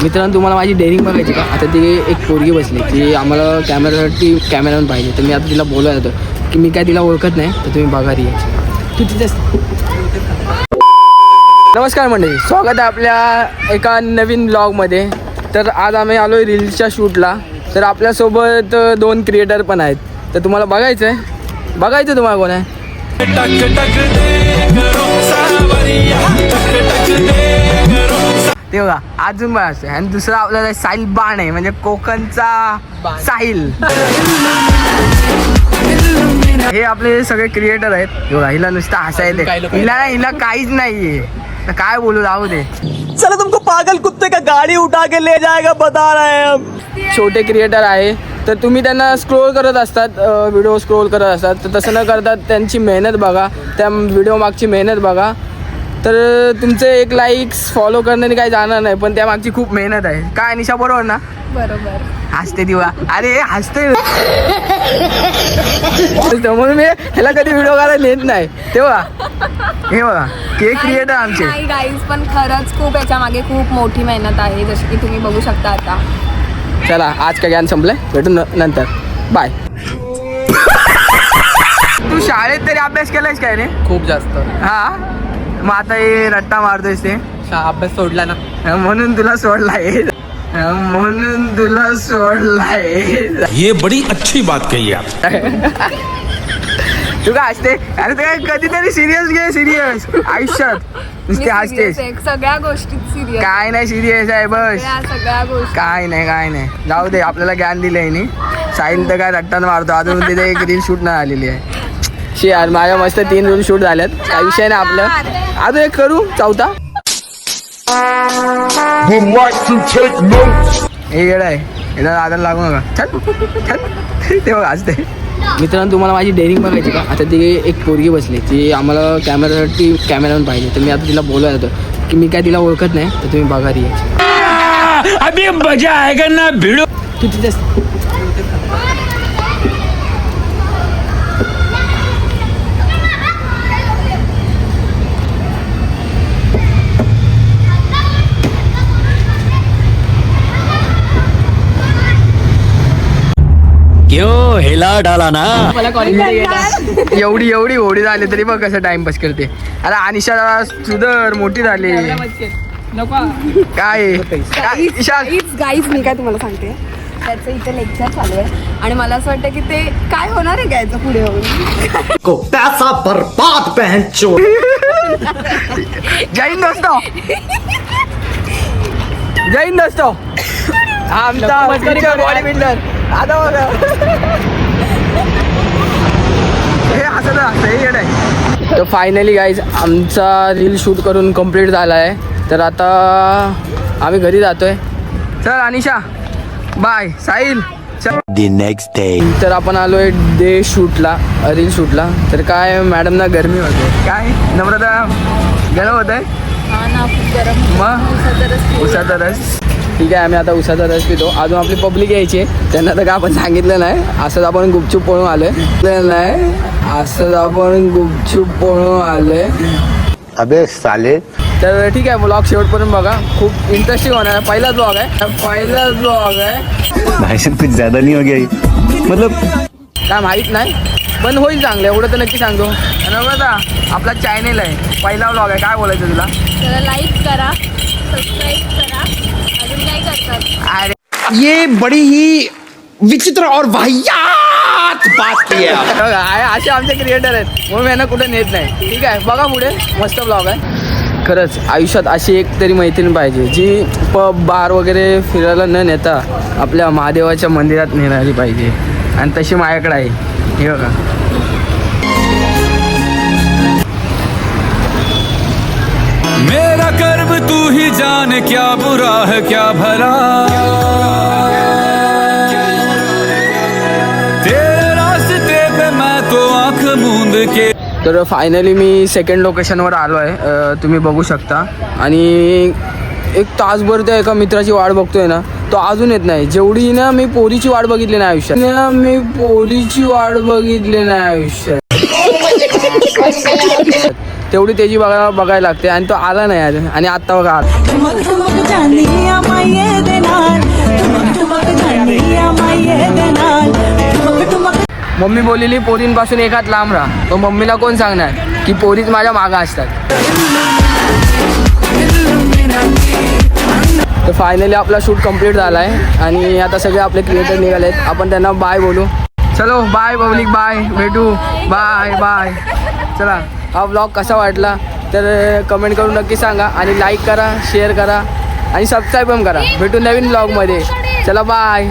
मित्रांनो तुम्हाला माझी डेअरिंग बघायची का? आता ती एक पोरगी बसली ती आम्हाला कॅमेरासाठी कॅमेरामॅन पाहिजे, तर मी आता तिला बोलवत होतो की मी काय तिला ओळखत नाही, तर तुम्ही बघा ती तू तिथेच. नमस्कार मंडळी, स्वागत आहे आपल्या एका नवीन ब्लॉगमध्ये. तर आज आम्ही आलो आहे रील्सच्या शूटला. तर आपल्यासोबत 2 क्रिएटर पण आहेत, तर तुम्हाला बघायचं तुम्हाला कोण आहे ते बघा. अजून पण असते. आणि दुसरा आपल्याला साहिल बाण आहे, म्हणजे कोकणचा साहिल. हे आपले सगळे क्रिएटर आहेत. बघा हिला नुसतं हसायला, हिला काहीच नाहीये, तर काय बोलू, राहू दे. चलो तुमको पागल कुत्ते का गाड़ी उठा के ले जाएगा बता रहे हैं हम. छोटे क्रिएटर आहे, तर तुम्ही त्यांना स्क्रोल करत असतात, व्हिडिओ स्क्रोल करत असतात, तर तसं न करता त्यांची मेहनत बघा, त्या व्हिडिओ मागची मेहनत बघा. तर तुमचे 1 लाईक्स फॉलो करण्याने काही जाणार नाही, पण त्या मागची खूप मेहनत आहे. काय निशा, बरोबर ना? बरोबर. हसते दिवा, अरे हसते. म्हणून मी ह्याला कधी व्हिडिओ करायला नेत नाही. तेव्हा हे बघा के क्रिएटर आमचे. नाही गाईज, पण खरंच खूप याच्या मागे खूप मोठी मेहनत आहे, जशी की तुम्ही बघू शकता. आता चला, आज का ज्ञान संपलंय, भेटू नंतर, बाय. तू शाळेत तरी अभ्यास केलायस काय रे? खूप जास्त. हा, मग आता हे रट्टा मारतोयस ते, अभ्यास सोडला ना, म्हणून तुला सोडलाय. ये बड़ी अच्छी बात कही आप. तू काय हसते? अरे ते काय कधीतरी सिरियस घे, सिरियस आयुष्यात नुसते हसतेस. सगळ्या गोष्टीत सिरियस. काय नाही सिरियस आहे, बस. सगळ्या गोष्टी काय नाही, जाऊ दे. आपल्याला ज्ञान दिलंय नी. साहिल तर काय रट्टान मारतो, अजून तिथे एक रील शूट नाही आलेली आहे. यार माझ्या मस्त 3 रील शूट झाल्यात, काही विषय नाही आपलं. अजून एक करू, 4था. हे येड आहे, याला आदर लागू नका. ते बघ हसते. मित्रांनो तुम्हाला माझी डेअरिंग बघायची का? आता ती एक पोरगी बसली ती आम्हाला कॅमेरासाठी कॅमेरामॅन पाहिजे, तर मी आता तिला बोलवत होतो की मी काय तिला ओळखत नाही, तर तुम्ही बघा ती अभी मजा आएगा ना भिड़ो. तू तिथेच. क्यों हिला डाला ना. एवढी होडी झाली तरी बघ कसं टाइमपास करते. अरे अनिशा सुधर, मोठी झाली. काय ईशा, गाईज मी काय तुम्हाला सांगते, त्याचं इथे लेक्चर चालू आहे आणि मला असं वाटतं की ते काय होणार आहे घ्यायचं पुढे होऊन. को पैसा बर्बाद बहन चोर. जैन दोस्तो, जैन दोस्तो, आमचा बॉडी बिल्डर. आता बघा हे असं आहे. तर फायनली गाईज आमचा रील शूट करून कंप्लीट झाला आहे, तर आता आम्ही घरी जातोय. चल Anisha, bye. Sahil, The next day. तर आपण आलो आहे डे शूटला, रील शूटला. तर काय मॅडमना गरमी होते, काय नम्रता गरम होत आहे. मग उसाचा रस. ठीक आहे, आम्ही आता उसाचा रस पितो. अजून आपली पब्लिक यायची आहे, त्यांना तर काय आपण सांगितलं नाही, असंच आपण गुपचूप पळून आलोय. अबे साले. तर ठीक आहे, ब्लॉग शेवटपर्यंत बघा, खूप इंटरेस्टिंग होणार आहे. पहिलाच ब्लॉग आहे. भाई साहब कुछ ज्यादा नहीं हो गया मतलब. काय माहीत नाही, पण होईल चांगलं, एवढं तर नक्की सांगतो. आणि बघा आपला चॅनेल आहे, पहिला ब्लॉग आहे. काय बोलायचं तुला? लाईक करा, सबस्क्राईब करा, अजून काय करतात. अरे ये बड़ी ही विचित्र और वाहियात बात की है. बघा असे आमचे क्रिएटर आहेत, म्हणून मी यांना कुठे नेत नाही. ठीक आहे, बघा पुढे मस्त ब्लॉग आहे. खरंच आयुष्यात अशी एक तरी मैत्रीण पाहिजे, जी पब बार वगैरे फिरायला न नेता आपल्या महादेवाच्या मंदिरात नेणारी पाहिजे, आणि तशी माझ्याकडे आहे. हे बघा. मेरा कर्म तू ही जान, क्या बुरा है क्या भला, तेरे रास्ते पे मैं तो आंख मूंद के. तर फायनली मी सेकंड लोकेशनवर आलो आहे, तुम्ही बघू शकता. आणि 1 तासभर त्या एका मित्राची वाट बघतोय ना, तो अजून येत नाही. जेवढी ना मी पोरीची वाट बघितली नाही आयुष्यात, तेवढी त्याची बघायला लागते, आणि तो आला नाही आज. आणि आत्ता बघा मम्मी बोललेली पोरींपासून एक हात लांब राहा. तो मम्मीला कोण सांगणार की पोरीच माझ्या मागं असतात. तर फायनली आपला शूट कंप्लीट झाला आहे आणि आता सगळे आपले क्रिएटर निघाले आहेत. आपण त्यांना बाय बोलू. चलो बाय पब्लिक, बाय, भेटू, बाय बाय. चला, हा व्लॉग कसा वाटला तर कमेंट करून नक्की सांगा आणि लाईक करा, शेअर करा आणि सबस्क्राईब पण करा. भेटू नवीन व्लॉगमध्ये. चला बाय.